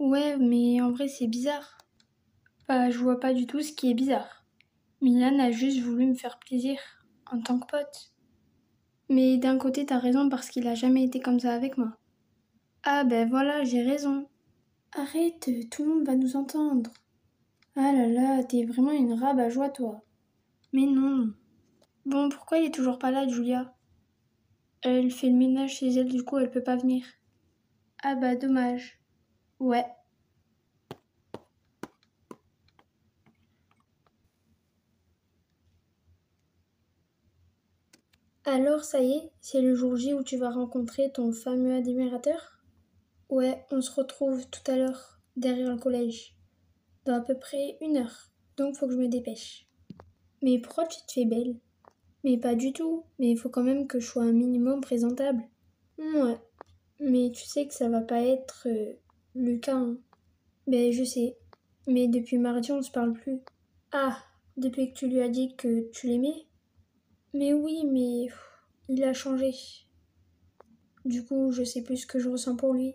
Ouais, mais en vrai, c'est bizarre. Bah, je vois pas du tout ce qui est bizarre. Milan a juste voulu me faire plaisir, en tant que pote. Mais d'un côté, t'as raison parce qu'il a jamais été comme ça avec moi. Ah ben voilà, j'ai raison. Arrête, tout le monde va nous entendre. Ah là là, t'es vraiment une rabat-joie, toi. Mais non. Bon, pourquoi il est toujours pas là, Julia? Elle fait le ménage chez elle, du coup, elle peut pas venir. Ah bah, dommage. Ouais. Alors, ça y est, c'est le jour J où tu vas rencontrer ton fameux admirateur? Ouais, on se retrouve tout à l'heure, derrière le collège. Dans à peu près 1 heure. Donc, faut que je me dépêche. Mais pourquoi tu te fais belle? Mais pas du tout. Mais il faut quand même que je sois un minimum présentable. Ouais. Mais tu sais que ça va pas être le cas, hein. Ben, je sais. Mais depuis mardi, on se parle plus. Ah, depuis que tu lui as dit que tu l'aimais? Mais oui, mais il a changé. Du coup, je sais plus ce que je ressens pour lui.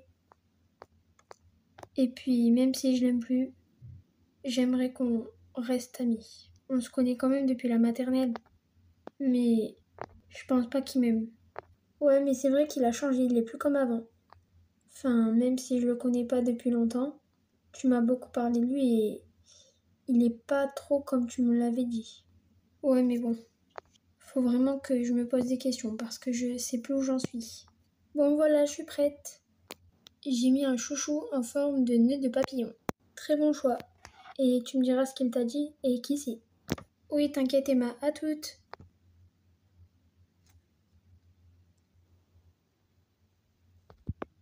Et puis, même si je l'aime plus, j'aimerais qu'on reste amis. On se connaît quand même depuis la maternelle. Mais je pense pas qu'il m'aime. Ouais, mais c'est vrai qu'il a changé, il est plus comme avant. Enfin, même si je le connais pas depuis longtemps, tu m'as beaucoup parlé de lui et il est pas trop comme tu me l'avais dit. Ouais, mais bon, faut vraiment que je me pose des questions parce que je sais plus où j'en suis. Bon, voilà, je suis prête. J'ai mis un chouchou en forme de nœud de papillon. Très bon choix. Et tu me diras ce qu'il t'a dit et qui c'est. Oui, t'inquiète Emma, à toutes.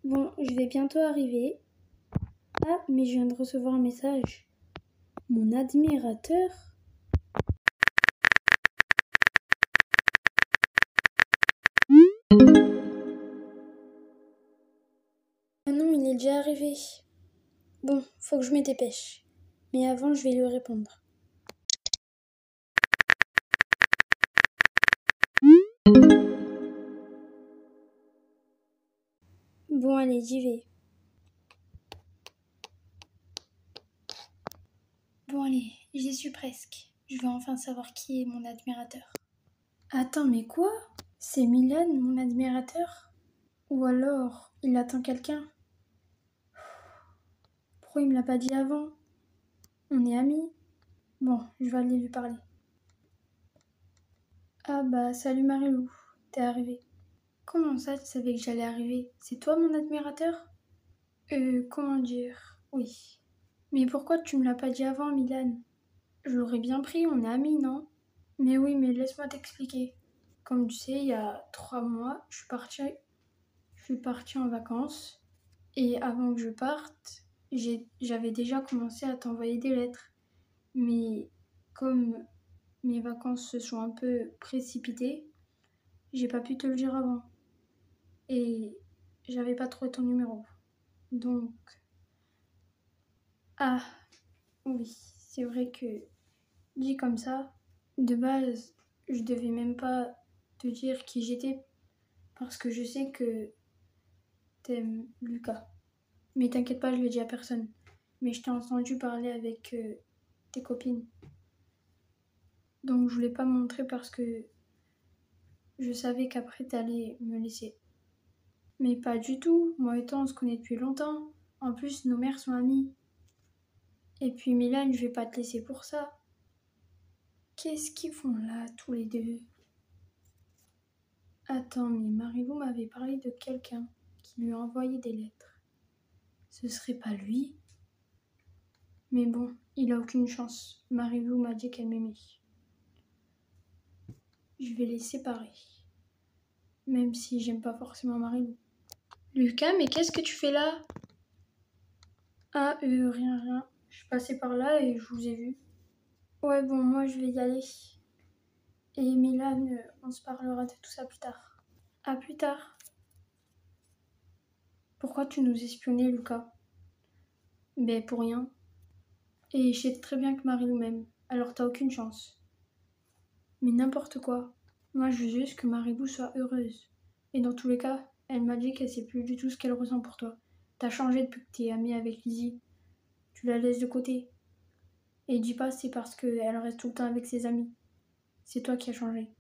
Bon, je vais bientôt arriver. Ah, mais je viens de recevoir un message. Mon admirateur? Ah non, il est déjà arrivé. Bon, faut que je me dépêche. Mais avant, je vais lui répondre. Bon, allez, j'y vais. Bon, allez, j'y suis presque. Je vais enfin savoir qui est mon admirateur. Attends, mais quoi? C'est Milan, mon admirateur? Ou alors, il attend quelqu'un? Pourquoi il me l'a pas dit avant? On est amis? Bon, je vais aller lui parler. Ah bah, salut Marilou, t'es arrivée. Comment ça, tu savais que j'allais arriver? C'est toi mon admirateur? Comment dire? Oui. Mais pourquoi tu me l'as pas dit avant, Milan? Je l'aurais bien pris, on est amis, non? Mais oui, mais laisse-moi t'expliquer. Comme tu sais, il y a 3 mois, je suis partie en vacances. Et avant que je parte, j'avais déjà commencé à t'envoyer des lettres. Mais comme mes vacances se sont un peu précipitées, j'ai pas pu te le dire avant. Et j'avais pas trouvé ton numéro. Donc, ah, oui, c'est vrai que dit comme ça, de base, je devais même pas te dire qui j'étais parce que je sais que t'aimes Lucas. Mais t'inquiète pas, je le dis à personne. Mais je t'ai entendu parler avec tes copines. Donc je voulais pas me montrer parce que je savais qu'après t'allais me laisser. Mais pas du tout. Moi et toi, on se connaît depuis longtemps. En plus, nos mères sont amies. Et puis Milan, je vais pas te laisser pour ça. Qu'est-ce qu'ils font là, tous les deux? Attends, mais Marilou m'avait parlé de quelqu'un qui lui a envoyé des lettres. Ce serait pas lui? Mais bon, il a aucune chance. Marilou m'a dit qu'elle m'aimait. Je vais les séparer. Même si j'aime pas forcément Marilou. Lucas, mais qu'est-ce que tu fais là? Ah, rien, rien. Je suis passée par là et je vous ai vu. Ouais, bon, moi je vais y aller. Et Milan, on se parlera de tout ça plus tard. À plus tard. Pourquoi tu nous espionnais, Lucas? Ben, pour rien. Et je sais très bien que Marilou m'aime. Alors t'as aucune chance. Mais n'importe quoi. Moi, je veux juste que Marilou soit heureuse. Et dans tous les cas, elle m'a dit qu'elle sait plus du tout ce qu'elle ressent pour toi. T'as changé depuis que t'es amie avec Lizzie. Tu la laisses de côté. Et dis pas c'est parce qu'elle reste tout le temps avec ses amis. C'est toi qui as changé.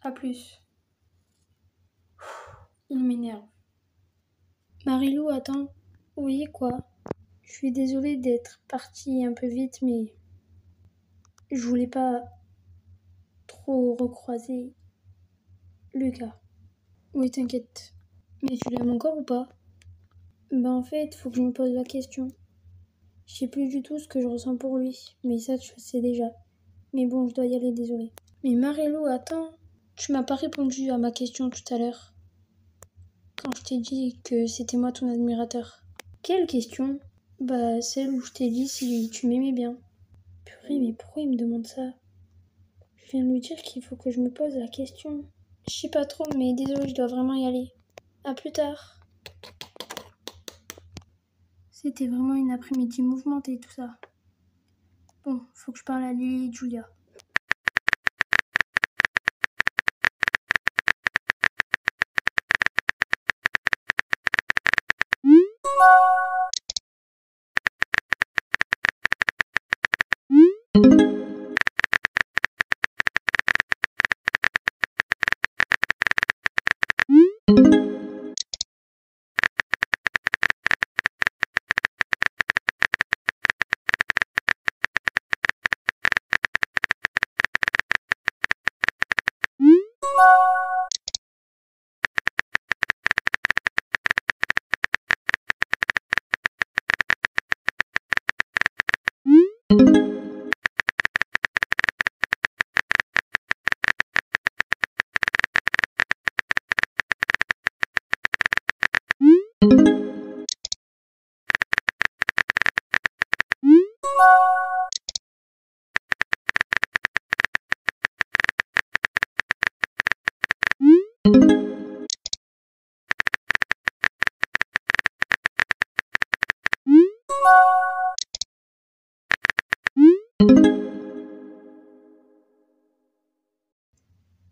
À plus. Il m'énerve. Marilou, attends. Oui, quoi? Je suis désolée d'être partie un peu vite, mais je voulais pas trop recroiser Lucas. Oui, t'inquiète. Mais tu l'aimes encore ou pas? Bah en fait, faut que je me pose la question. Je sais plus du tout ce que je ressens pour lui, mais ça tu le sais déjà. Mais bon, je dois y aller, désolée. Mais Marilou, attends. Tu m'as pas répondu à ma question tout à l'heure, quand je t'ai dit que c'était moi ton admirateur. Quelle question? Bah celle où je t'ai dit si tu m'aimais bien. Purée, mais pourquoi il me demande ça? Je viens de lui dire qu'il faut que je me pose la question. Je sais pas trop, mais désolée, je dois vraiment y aller. À plus tard. C'était vraiment une après-midi mouvementée, tout ça. Bon, faut que je parle à Lily et Julia.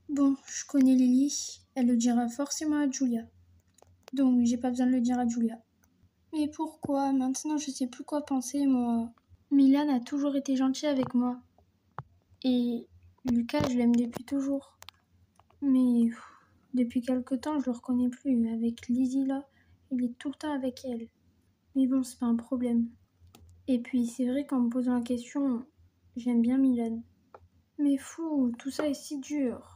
Bon, je connais Lily, elle le dira forcément à Julia. Donc j'ai pas besoin de le dire à Julia. Mais pourquoi? Maintenant je sais plus quoi penser, moi. Milan a toujours été gentil avec moi. Et Lucas, je l'aime depuis toujours. Mais depuis quelque temps, je le reconnais plus. Avec Lizzie là, il est tout le temps avec elle. Mais bon, c'est pas un problème. Et puis c'est vrai qu'en me posant la question, j'aime bien Milan. Mais fou, tout ça est si dur.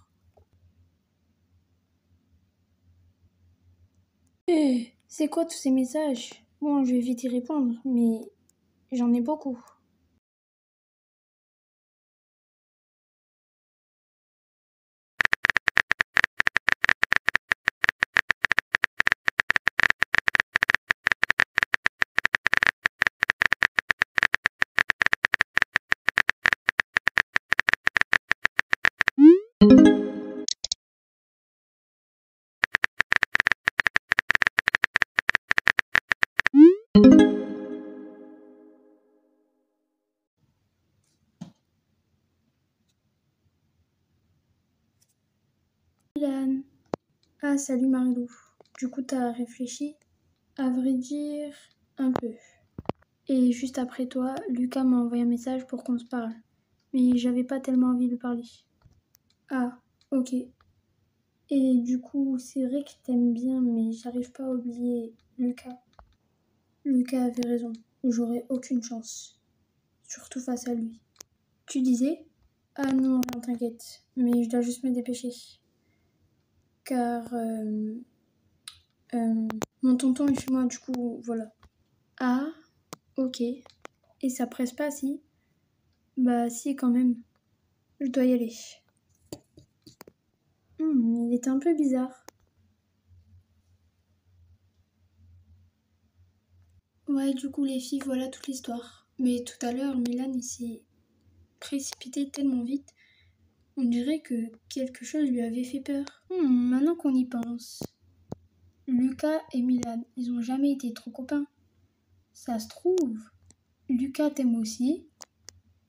C'est quoi tous ces messages? Bon, je vais vite y répondre, mais j'en ai beaucoup. Milan. Ah, salut Marilou. Du coup, t'as réfléchi? À vrai dire, un peu. Et juste après toi, Lucas m'a envoyé un message pour qu'on se parle. Mais j'avais pas tellement envie de parler. Ah, ok. Et du coup, c'est vrai que t'aimes bien, mais j'arrive pas à oublier Lucas. Lucas avait raison. J'aurais aucune chance. Surtout face à lui. Tu disais? Ah non, rien, t'inquiète. Mais je dois juste me dépêcher. Car mon tonton est chez moi, du coup, voilà. Ah, ok. Et ça presse pas, si? Bah si, quand même. Je dois y aller. Il était un peu bizarre. Ouais, du coup, les filles, voilà toute l'histoire. Mais tout à l'heure, Milan, il s'est précipité tellement vite. On dirait que quelque chose lui avait fait peur. Maintenant qu'on y pense. Lucas et Milan, ils ont jamais été trop copains. Ça se trouve, Lucas t'aime aussi,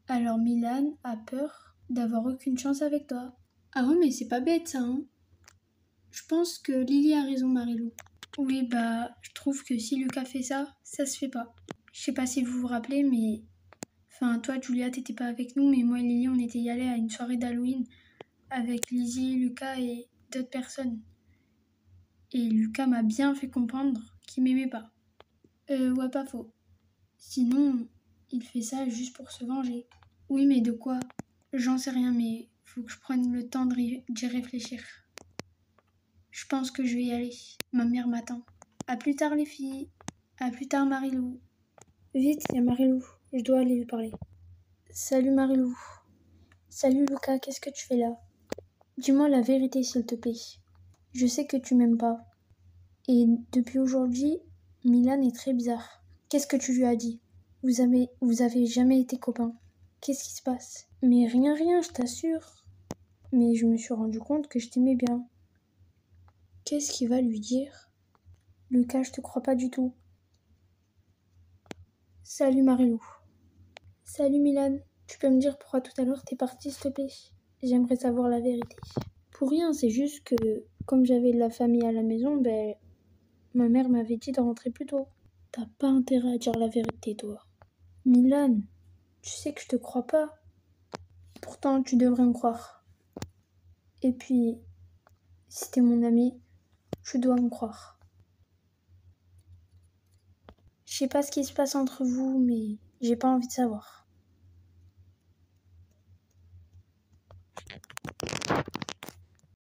alors Milan a peur d'avoir aucune chance avec toi. Ah ouais, mais c'est pas bête ça, hein. Je pense que Lily a raison, Marilou. Oui, bah, je trouve que si Lucas fait ça, ça se fait pas. Je sais pas si vous vous rappelez, mais... Enfin, toi, Julia, t'étais pas avec nous, mais moi et Lily, on était y allés à une soirée d'Halloween avec Lizzie, Lucas et d'autres personnes. Et Lucas m'a bien fait comprendre qu'il m'aimait pas. Ouais, pas faux. Sinon, il fait ça juste pour se venger. Oui, mais de quoi? J'en sais rien, mais faut que je prenne le temps d'y réfléchir. Je pense que je vais y aller. Ma mère m'attend. À plus tard, les filles. À plus tard, Marilou. Vite, il y a Marilou. Je dois aller lui parler. Salut, Marilou. Salut, Lucas, qu'est-ce que tu fais là? Dis-moi la vérité, s'il te plaît. Je sais que tu m'aimes pas. Et depuis aujourd'hui, Milan est très bizarre. Qu'est-ce que tu lui as dit? Vous avez jamais été copains. Qu'est-ce qui se passe? Mais rien, rien, je t'assure. Mais je me suis rendu compte que je t'aimais bien. Qu'est-ce qu'il va lui dire? Lucas, je te crois pas du tout. Salut Marilou. Salut Milan. Tu peux me dire pourquoi tout à l'heure t'es partie, s'il te plaît? J'aimerais savoir la vérité. Pour rien, c'est juste que comme j'avais de la famille à la maison, ma mère m'avait dit de rentrer plus tôt. T'as pas intérêt à dire la vérité, toi. Milan, tu sais que je te crois pas. Pourtant, tu devrais me croire. Et puis, si t'es mon ami, tu dois me croire. Je sais pas ce qui se passe entre vous, mais j'ai pas envie de savoir.